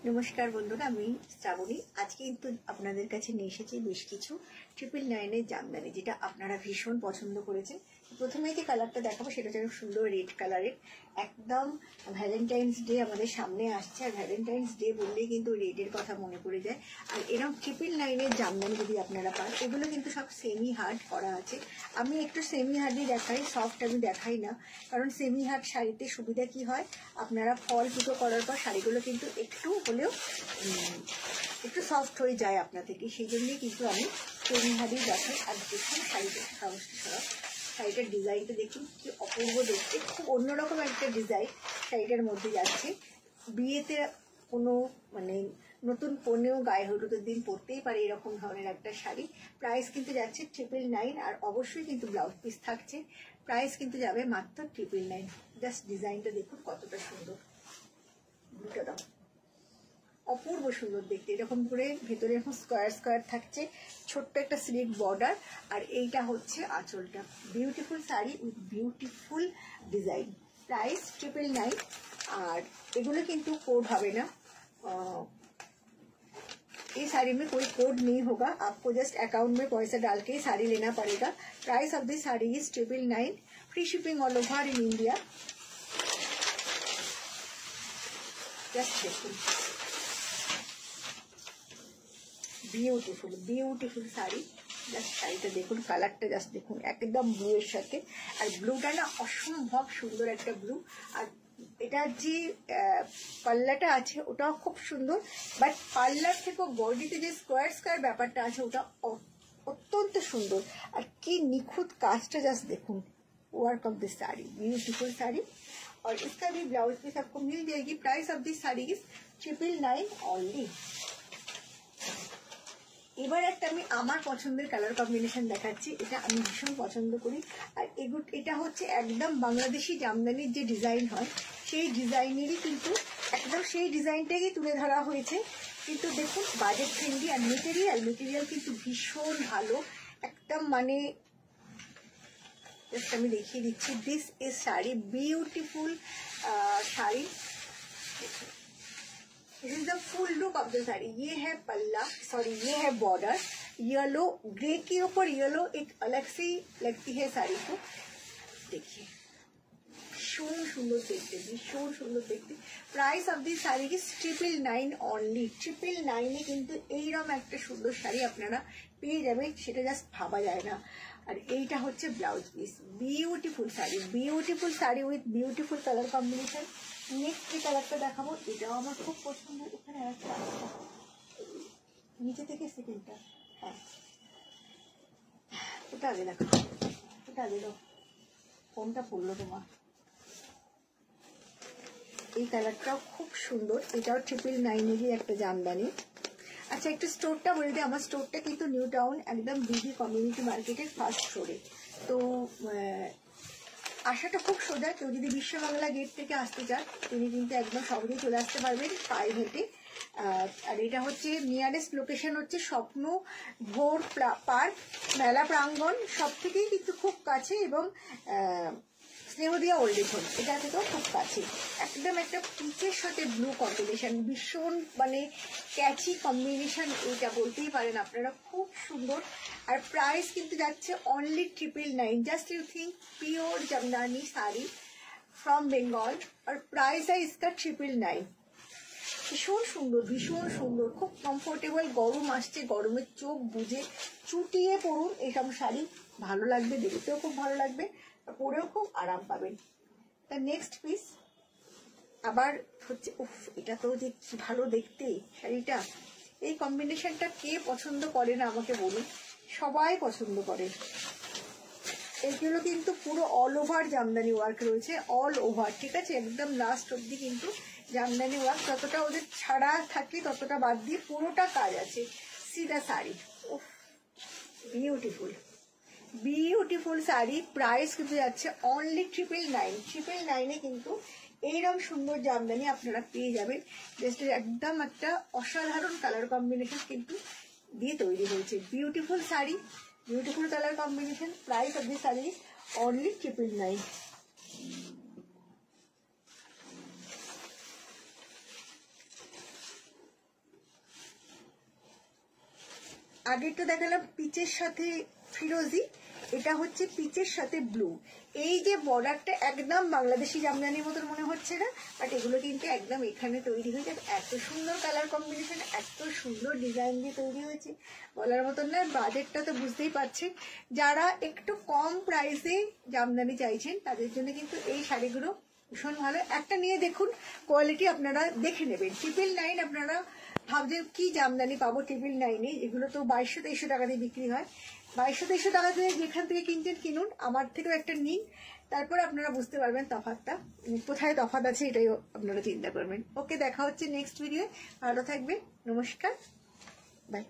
নমস্কার বন্ধুরা, আমি শ্রাবণী। আজকে কিন্তু আপনাদের কাছে নিয়ে এসেছি বেশ কিছু 999 জামদানি, যেটা আপনারা ভীষণ পছন্দ করেছেন। প্রথমেই যে কালারটা দেখাবো সেটা হচ্ছে সুন্দর রেড কালারের। একদম ভ্যালেন্টাইন্স ডে আমাদের সামনে আসছে, আর ভ্যালেন্টাইন্স ডে বললেই কিন্তু রেডের কথা মনে পড়ে যায়। আর এরকম 999 জামদানি যদি আপনারা পান, এগুলো কিন্তু সব সেমি হার্ড করা আছে। আমি একটু সেমি হার্ডই দেখাই, সফট আমি দেখাই না, কারণ সেমি হার্ড শাড়িতে সুবিধা কি হয়, আপনারা ফল ফুটো করার পর শাড়িগুলো কিন্তু একটু হলেও একটু সফট হয়ে যায় আপনার থেকে, সেই জন্যই কিন্তু আমি সেমি হার্ডই দেখাই। আর দেখুন শাড়িটা কাগজটা সরাব, শাড়িটার ডিজাইনটা দেখুন কি অপূর্ব দেখতে, খুব অন্যরকম একটা ডিজাইন শাড়িটার মধ্যে যাচ্ছে। বিয়েতে কোনো নতুন কনেও গায়ে হলুদের দিন পরতেই পারে এরকম ধরনের একটা শাড়ি। প্রাইস কিন্তু যাচ্ছে 999, আর অবশ্যই কিন্তু ব্লাউজ পিস থাকছে। প্রাইস কিন্তু যাবে মাত্র 999। জাস্ট ডিজাইনটা দেখুন কতটা সুন্দর, দুটো দাম অপূর্ব সুন্দর দেখতে। এরকম করে ভেতরে এরকম স্কোয়ার স্কোয়ার থাকছে, ছোট্ট একটা স্লিট বর্ডার, আর এইটা হচ্ছে আঁচলটা। Beautiful sari with beautiful design. Price 999। और एगुलो किन्तु कोड হবে না, ये साड़ी में कोई कोड नहीं होगा, आपको जस्ट अकाउंट में पैसा डाल के साड़ी लेना पड़ेगा। Price of this sari is 999, free shipping all over in India. Just देखो বিউটিফুল বিউটিফুল শাড়ি। জাস্ট শাড়িটা দেখুন, কালারটা জাস্ট দেখুন, একদম ব্লু এর সাথে। আর ব্লুটা না অসম্ভব সুন্দর একটা ব্লু। আর এটার যে পাল্লাটা আছে ওটাও খুব সুন্দর, বাট পাল্লার থেকেও বডিতে যে স্কোয়ার স্কোয়ার ব্যাপারটা আছে ওটা অত্যন্ত সুন্দর। আর কি নিখুঁত কাজটা জাস্ট দেখুন। Work of this sari, beautiful sari. और इसका भी ब्लाउज पीस आपको मिल जाएगी। Price of this sari is 999 only. এবার একটা আমি আমার পছন্দের কালার কম্বিনেশন দেখাচ্ছি, এটা আমি ভীষণ পছন্দ করি। আর এটা হচ্ছে একদম বাংলাদেশি জামদানির যে ডিজাইন হয় সেই ডিজাইনেরই কিন্তু একদম সেই ডিজাইনটাকেই তুলে ধরা হয়েছে। কিন্তু দেখুন বাজেট ফ্রেন্ডলি, আর মেটেরিয়াল কিন্তু ভীষণ ভালো একদম। জাস্ট আমি দেখিয়ে দিচ্ছি, this is sari, beautiful sari. This is the full look of the sari. ये है पल्ला, सॉरी ये है बॉर्डर, येलो ग्रे के ऊपर येलो एक अलग सी लगती है साड़ी को। देखिए भीषण सुंदर देखते, भीषण सुंदर देखते। प्राइस ऑफ दिस साड़ी की 999 ओनली। 999 কিন্তু এইরকম একটা সুন্দর শাড়ি আপনারা পেয়ে যাবেন, সেটা জাস্ট ভাবা যায় না। আর এইটা হচ্ছে blouse piece. Beautiful sari with beautiful colour combination. Next যে কালারটা দেখাবো এটাও আমার খুব পছন্দ। এখানে একটা নিচে থেকে সেকেন্ডটা, হ্যাঁ ওটা আগে দেখো, ওটা আগে দাও, কোনটা পড়লো তোমার? এই কালারটাও খুব সুন্দর, এটাও 999 একটা জামদানি। আচ্ছা একটু স্টোরটা বলে দিই, আমার স্টোরটা কিন্তু নিউ টাউন একদম বিডি কমিউনিটি মার্কেটের ফার্স্ট ফ্লোরে। তো আসাটা খুব সোজা, কেউ যদি বিশ্ববাংলা গেট থেকে আসতে চান তিনি কিন্তু একদম সহজেই চলে আসতে পারবেন পায়ে হেঁটে। আর এটা হচ্ছে নিয়ারেস্ট লোকেশন হচ্ছে স্বপ্ন ভোর পার্ক মেলা প্রাঙ্গণ, সব থেকেই কিন্তু খুব কাছে, এবং স্নেহদিয়া ওল্ড এজ হোম এটা থেকেও খুব কাছে। একদম একটা পিচের সাথে ব্লু কম্বিনেশন, ভীষণ ক্যাচি কম্বিনেশন, এটা বলতেই পারেন আপনারা, খুব সুন্দর। আর প্রাইস কিন্তু যাচ্ছে only 999। Just you think pure Jamdani sari from Bengal, और प्राइस है इसका 999। ভীষণ সুন্দর, খুব কমফোর্টেবল। গরম আসছে, গরমের চোখ বুঝে চুটিয়ে পরুন এইসব শাড়ি, ভালো লাগবে, দেখতেও খুব ভালো লাগবে, পরেও খুব আরাম পাবেন। তার নেক্সট পিস আবার হচ্ছে, উফ এটা তো যে কি ভালো দেখতে শাড়িটা। এই কম্বিনেশনটা কে পছন্দ করে না আমাকে বলুন, সবাই পছন্দ করে। এইগুলো কিন্তু পুরো অল ওভার জামদানি ওয়ার্ক রয়েছে, অল ওভার, ঠিক আছে, একদম লাস্ট অব্দি কিন্তু জামদানি ওয়ার্ক, যতটা ওদের ছাড়া থাকে ততটা বাদ দিয়ে পুরোটা কাজ আছে। সিধা শাড়ি, উফ বিউটিফুল শাড়ি। প্রাইস কিন্তু যাচ্ছে অনলি 999। কিন্তু এইরকম সুন্দর জামদানি আপনারা পেয়ে যাবেন। জাস্ট একদম একটা অসাধারণ কালার কম্বিনেশন কিন্তু দিয়ে তৈরি হয়েছে। Beautiful sari, beautiful colour combination. Price of this sari only 999। আগেরটা দেখালাম পিচের সাথে ফিরোজি, এটা হচ্ছে পিচের সাথে ব্লু। এই যে বর্ডারটা একদম বাংলাদেশি জামদানির মতন মনে হচ্ছে না, বাট এগুলো কিন্তু একদম এখানে তৈরি হয়ে যাবে। এত সুন্দর কালার কম্বিনেশন, এত সুন্দর ডিজাইন দিয়ে তৈরি হয়েছে, বলার মতন না। বাজেটটা তো বুঝতেই পারছেন, যারা একটু কম প্রাইসে জামদানি চাইছেন তাদের জন্য কিন্তু এই শাড়িগুলো ভীষণ ভালো। একটা নিয়ে দেখুন, কোয়ালিটি আপনারা দেখে নেবেন। 999 আপনারা ভাবছেন কি জামদানি পাবো 999-এ, এগুলো তো 2200-2300 টাকা দিয়ে বিক্রি হয়। 2200-2300 টাকা দিয়ে যেখান থেকে কিনছেন কিনুন, আমার থেকেও একটা নিন, তারপরে আপনারা বুঝতে পারবেন তফাৎটা কোথায় তফাৎ আছে, এটাই আপনারা চিন্তা করবেন। ওকে, দেখা হচ্ছে নেক্সট ভিডিও। ভালো থাকবেন, নমস্কার, বাই।